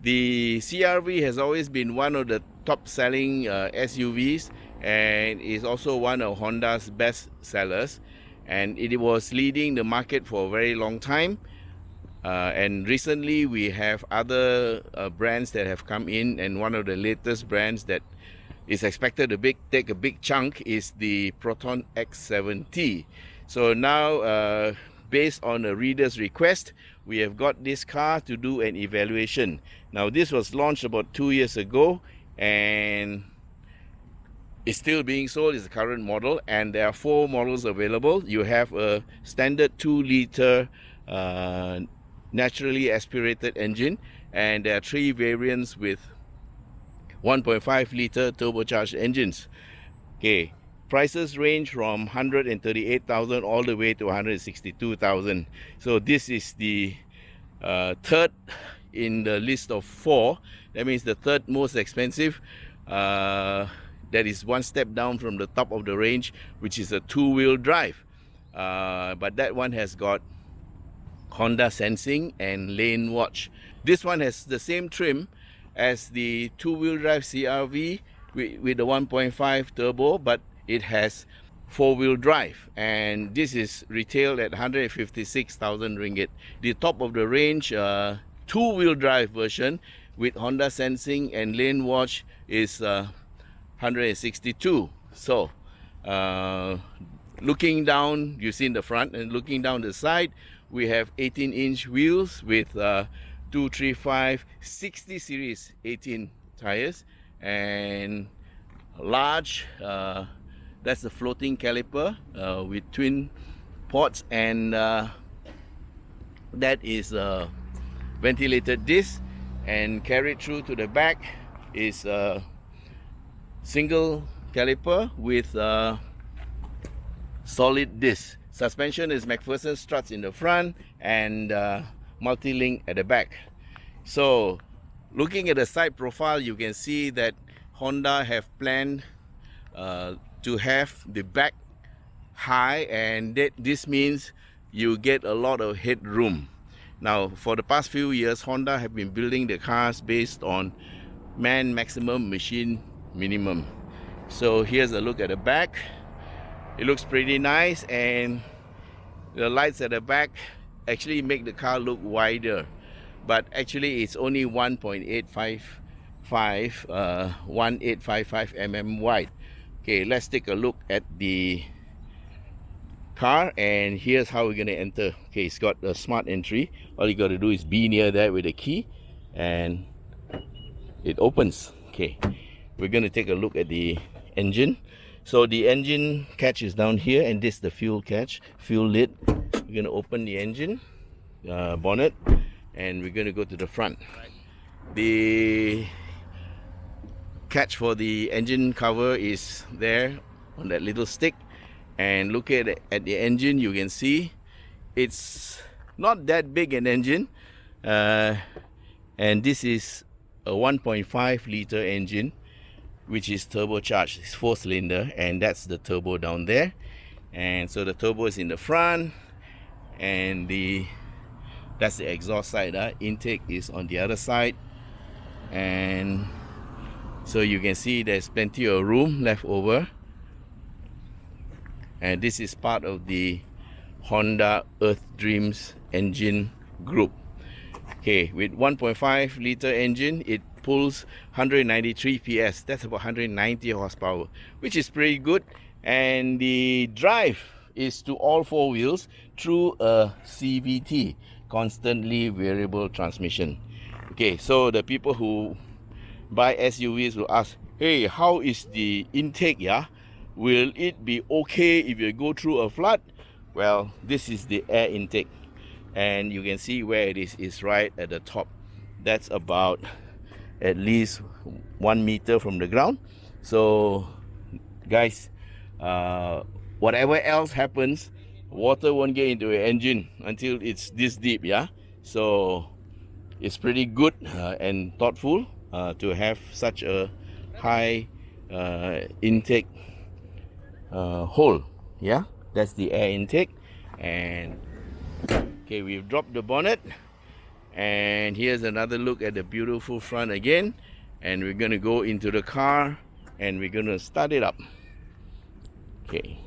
The CR-V has always been one of the top selling SUVs, and is also one of Honda's best sellers, and it was leading the market for a very long time. And recently we have other brands that have come in, and one of the latest brands that is expected to take a big chunk is the Proton X7T. So now, based on a reader's request, we have got this car to do an evaluation. Now this was launched about 2 years ago, and it's still being sold. It's the current model, and there are 4 models available. You have a standard 2-liter naturally aspirated engine, and there are 3 variants with 1.5-liter turbocharged engines. Okay, prices range from 138,000 all the way to 162,000. So this is the third in the list of 4. That means the third most expensive. That is one step down from the top of the range, which is a 2-wheel drive. But that one has got Honda sensing and lane watch. This one has the same trim as the 2-wheel drive CR-V with the 1.5 turbo, but it has 4-wheel drive, and this is retailed at 156,000 ringgit. The top of the range 2-wheel drive version with Honda sensing and lane watch is 162. So looking down, you see in the front, and looking down the side, we have 18-inch wheels with 235 60 series 18 tires, and large, that's the floating caliper with twin ports, and that is a ventilated disc, and carried through to the back is a single caliper with solid disc. Suspension is McPherson struts in the front, and multi-link at the back. So looking at the side profile, you can see that Honda have planned to have the back high, and this means you get a lot of headroom. Now, for the past few years, Honda have been building the cars based on man maximum, machine minimum. So here's a look at the back. It looks pretty nice, and the lights at the back actually make the car look wider, but actually it's only 1855 mm wide. Okay, let's take a look at the car, and here's how we're going to enter. Okay, it's got a smart entry. All you got to do is be near there with a key, and it opens. Okay, we're going to take a look at the engine. So the engine catch is down here, and this is the fuel catch, fuel lid. We're going to open the engine bonnet, and we're going to go to the front. The catch for the engine cover is there on that little stick, and look at the engine. You can see it's not that big an engine, and this is a 1.5-liter engine, which is turbocharged. It's 4-cylinder, and that's the turbo down there. And so the turbo is in the front, and that's the exhaust side. Intake is on the other side, and so you can see there's plenty of room left over. And this is part of the Honda Earth Dreams engine group. Okay, with 1.5-liter engine, it pulls 193 PS. That's about 190 horsepower, which is pretty good. And the drive is to all 4 wheels through a CVT, constantly variable transmission. Okay, so the people who buy SUVs will ask, hey, how is the intake? Will it be okay if you go through a flood? Well, this is the air intake, and you can see where it is right at the top. That's about at least 1 meter from the ground. So guys, whatever else happens, water won't get into your engine until it's this deep. So it's pretty good and thoughtful to have such a high intake hole. That's the air intake. And okay, we've dropped the bonnet, And here's another look at the beautiful front again. And we're gonna go into the car and we're gonna start it up. Okay.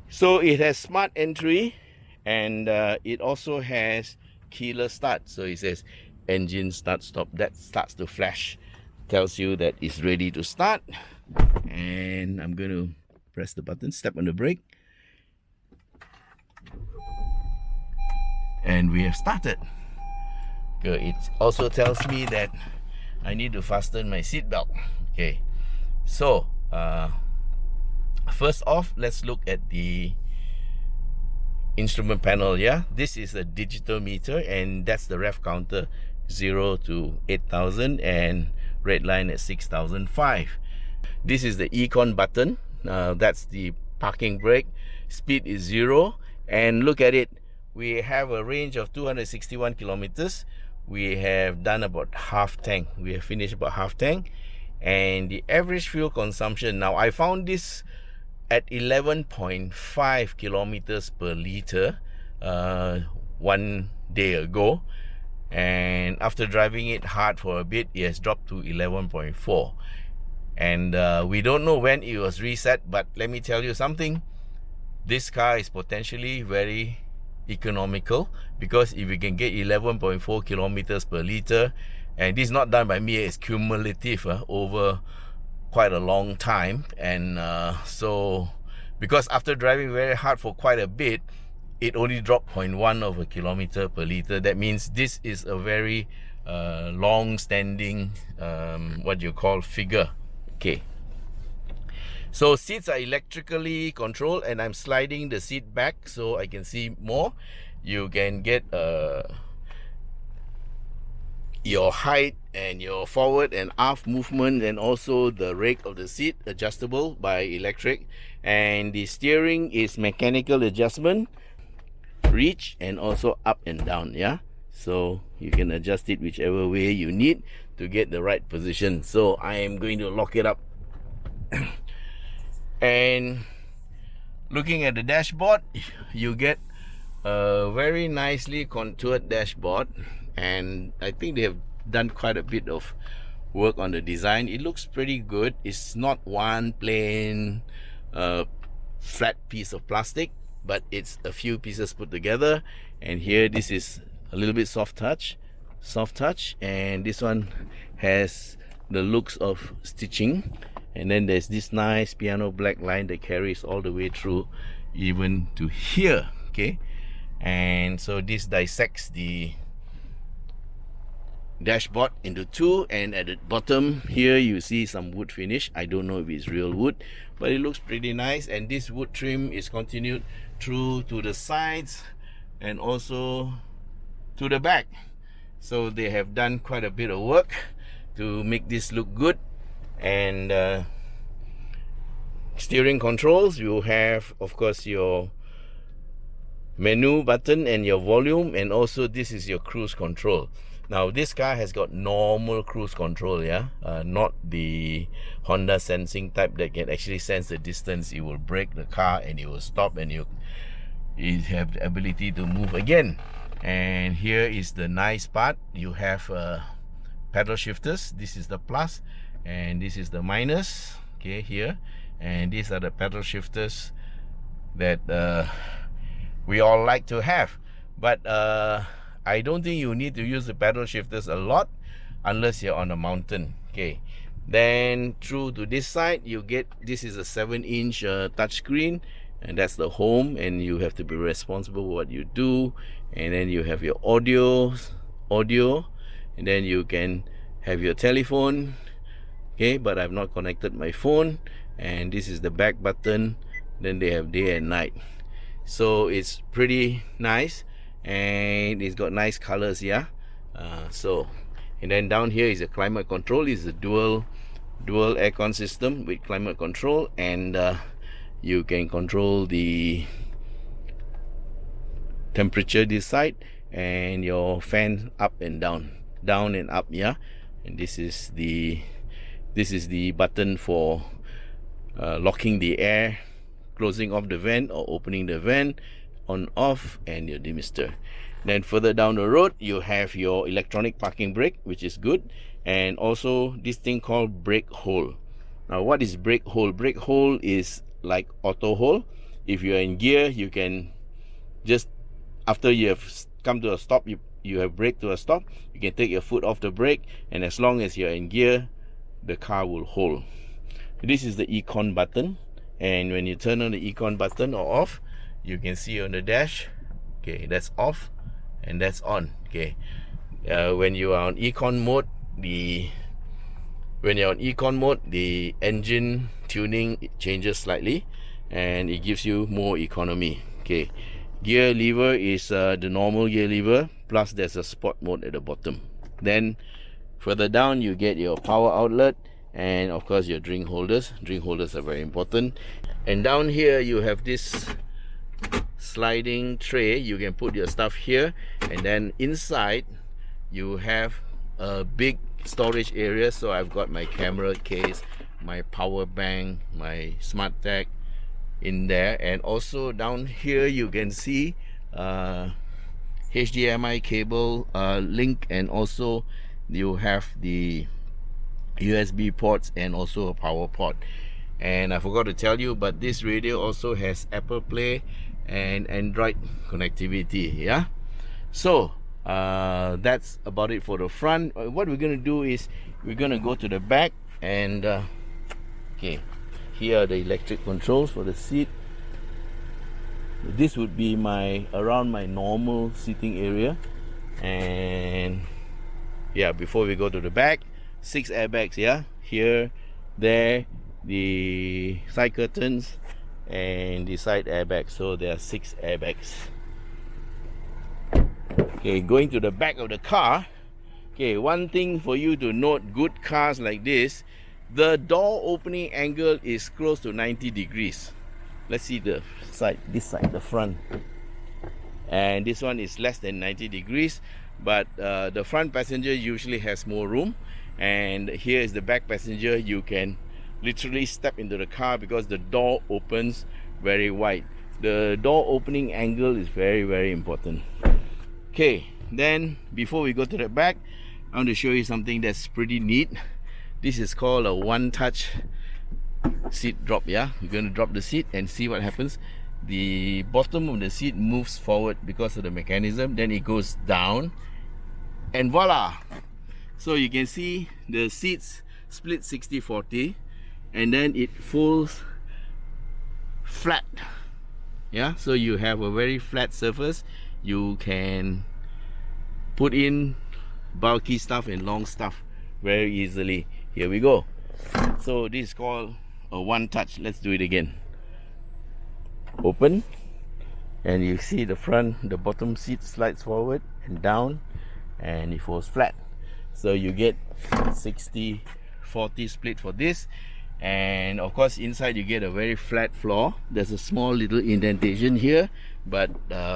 So it has smart entry, and it also has keyless start. So it says engine start stop. That starts to flash, tells you that it's ready to start. And I'm going to press the button, step on the brake, and we have started. Good. It also tells me that I need to fasten my seatbelt. Okay, so first off, let's look at the instrument panel. Yeah, this is a digital meter, and that's the rev counter, 0 to 8,000 and red line at 6,005. This is the econ button. That's the parking brake. Speed is 0, and look at it. We have a range of 261 kilometers. We have done about half tank. We have finished about half tank, and the average fuel consumption. Now I found this at 11.5 kilometers per liter 1 day ago, and after driving it hard for a bit, it has dropped to 11.4. And we don't know when it was reset, but let me tell you something. This car is potentially very economical, because if you can get 11.4 kilometers per liter, and this is not done by me, it's cumulative over quite a long time. And so because after driving very hard for quite a bit, it only dropped 0.1 of a kilometer per liter. That means this is a very long standing what you call figure. Okay, so seats are electrically controlled, and I'm sliding the seat back so I can see more. You can get your height and your forward and aft movement, and also the rake of the seat adjustable by electric. And the steering is mechanical adjustment, reach, and also up and down. Yeah, so you can adjust it whichever way you need to get the right position. So I am going to lock it up. And looking at the dashboard, you get a very nicely contoured dashboard, and I think they have done quite a bit of work on the design. It looks pretty good. It's not one plain flat piece of plastic, but it's a few pieces put together. And here, this is a little bit soft touch, and this one has the looks of stitching. And then there's this nice piano black line that carries all the way through, even to here. Okay, and so this dissects the dashboard into two, and at the bottom here you see some wood finish. I don't know if it's real wood, but it looks pretty nice. And this wood trim is continued through to the sides and also to the back. So they have done quite a bit of work to make this look good. And steering controls, you have of course your menu button and your volume, and also this is your cruise control. Now this car has got normal cruise control, yeah, not the Honda sensing type that can actually sense the distance. It will brake the car and it will stop, and you have the ability to move again. And here is the nice part. You have pedal shifters. This is the plus and this is the minus. Okay, here, and these are the pedal shifters that we all like to have. But I don't think you need to use the pedal shifters a lot unless you're on a mountain. Okay, then through to this side, you get, this is a 7-inch touchscreen, and that's the home, and you have to be responsible for what you do. And then you have your audio, and then you can have your telephone. Okay, but I've not connected my phone. And this is the back button. Then they have day and night. So it's pretty nice, and it's got nice colors. Yeah. And then down here is a climate control. It's a dual aircon system with climate control, and you can control the temperature this side, and your fan up and down and up. Yeah. And this is the button for locking the air, closing off the vent or opening the vent. on off, and your demister. Then further down the road, you have your electronic parking brake, which is good, and also this thing called brake hold. Now what is brake hold? Brake hold is like auto hold. If you're in gear, you can just, after you have come to a stop, you have braked to a stop, you can take your foot off the brake, and as long as you're in gear, the car will hold. This is the econ button, and when you turn on the econ button or off, you can see on the dash, okay, that's off and that's on. Okay, when you are on econ mode, the engine tuning changes slightly, and it gives you more economy. Okay, gear lever is the normal gear lever, plus there's a sport mode at the bottom. Then further down, you get your power outlet, and of course your drink holders. Drink holders are very important. And down here you have this sliding tray. You can put your stuff here, and then inside you have a big storage area. So I've got my camera case, my power bank, my smart tag in there, and also down here you can see HDMI cable link, and also you have the USB ports and also a power port. And I forgot to tell you, but this radio also has Apple Play and Android connectivity. Yeah, so that's about it for the front. What we're gonna do is we're gonna go to the back, and okay, here are the electric controls for the seat. This would be around my normal seating area. And yeah, before we go to the back, 6 airbags, yeah, here, there, the side curtains, and the side airbag. So there are 6 airbags. Okay, going to the back of the car. Okay, one thing for you to note, good cars like this, the door opening angle is close to 90 degrees. Let's see the side, this side, the front. And this one is less than 90 degrees, but the front passenger usually has more room. And here is the back passenger. You can literally step into the car because the door opens very wide. The door opening angle is very, very important. Okay, then before we go to the back, I want to show you something that's pretty neat. This is called a one-touch seat drop. Yeah, we're going to drop the seat and see what happens. The bottom of the seat moves forward because of the mechanism, then it goes down, and voila. So you can see the seats split 60-40, and then it folds flat. Yeah, so you have a very flat surface. You can put in bulky stuff and long stuff very easily. Here we go. So this is called a one touch. Let's do it again. Open, and you see the bottom seat slides forward and down, and it falls flat. So you get 60-40 split for this. And of course inside you get a very flat floor. There's a small little indentation here, but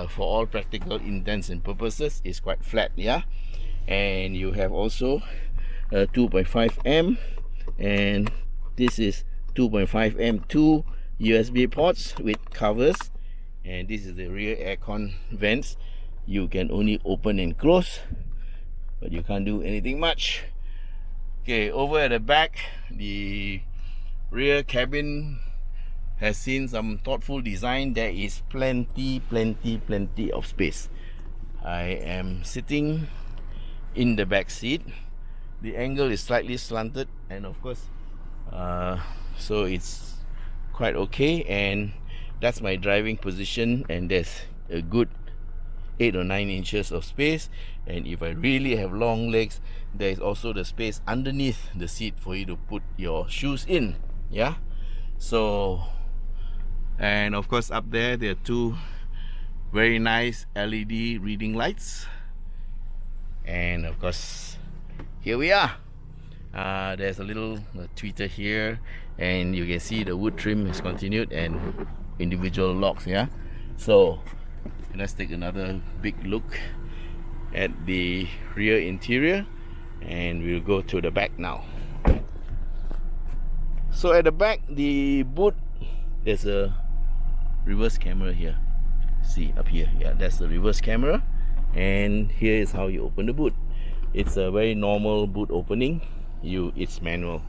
for all practical intents and purposes it's quite flat. Yeah, and you have also a 2.5 and this is 2.5 two USB ports with covers, and this is the rear aircon vents. You can only open and close, but you can't do anything much. Okay, over at the back, the rear cabin has seen some thoughtful design. There is plenty of space. I am sitting in the back seat. The angle is slightly slanted, and of course so it's quite okay, and that's my driving position, and there's a good 8 or 9 inches of space. And if I really have long legs, there is also the space underneath the seat for you to put your shoes in. Yeah, so, and of course up there are 2 very nice LED reading lights, and of course here we are. There's a little tweeter here, and you can see the wood trim is continued and individual locks. Yeah, so let's take another big look at the rear interior, and we'll go to the back now. So at the back, the boot, there's a reverse camera here. See up here, yeah, that's the reverse camera. And here is how you open the boot. It's a very normal boot opening. It's manual.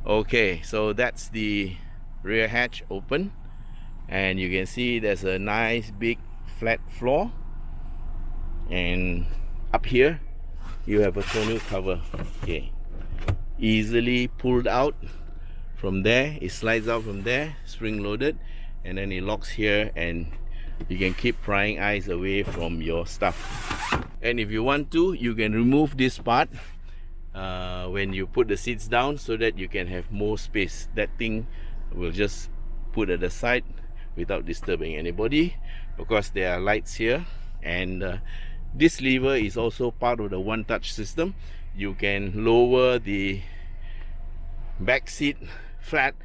Okay, so that's the rear hatch open, and you can see there's a nice big flat floor, and up here you have a tonneau cover. Okay, easily pulled out from there. It slides out from there, spring loaded, and then it locks here, and you can keep prying eyes away from your stuff. And if you want to, you can remove this part when you put the seats down, so that you can have more space. That thing will just put at the side without disturbing anybody, because there are lights here. And this lever is also part of the one touch system. You can lower the back seat flat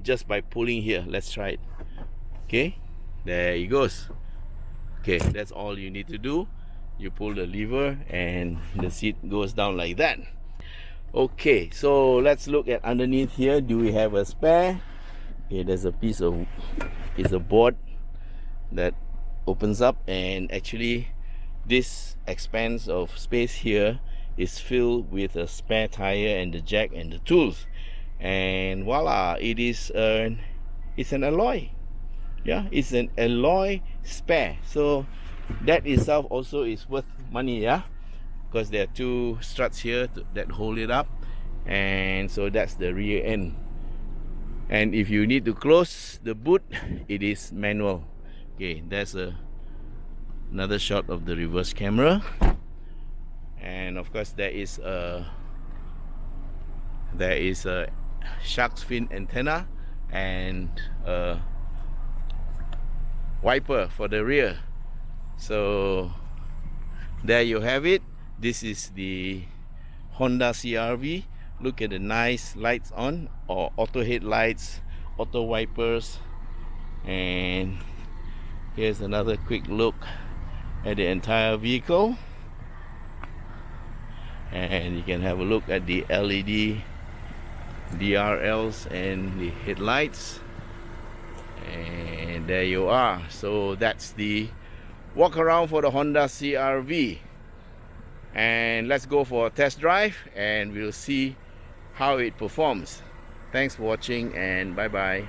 just by pulling here. Let's try it. Okay, there it goes. Okay, that's all you need to do. You pull the lever and the seat goes down like that. Okay, so let's look at underneath here. Do we have a spare? Okay, there's a piece of, it's a board that opens up, and actually this expanse of space here is filled with a spare tire and the jack and the tools. And voila, it's an alloy. Yeah, it's an alloy spare, so that itself also is worth money, yeah, because there are two struts here that hold it up. And so that's the rear end. And if you need to close the boot, it is manual. Okay, that's another shot of the reverse camera. And of course there is a shark's fin antenna and a wiper for the rear. So there you have it. This is the Honda CR-V. Look at the nice lights on, or auto headlights, auto wipers. And here's another quick look at the entire vehicle. And you can have a look at the LED DRLs and the headlights. And there you are. So that's the walk around for the Honda CR-V. And let's go for a test drive, and we'll see how it performs. Thanks for watching, and bye bye.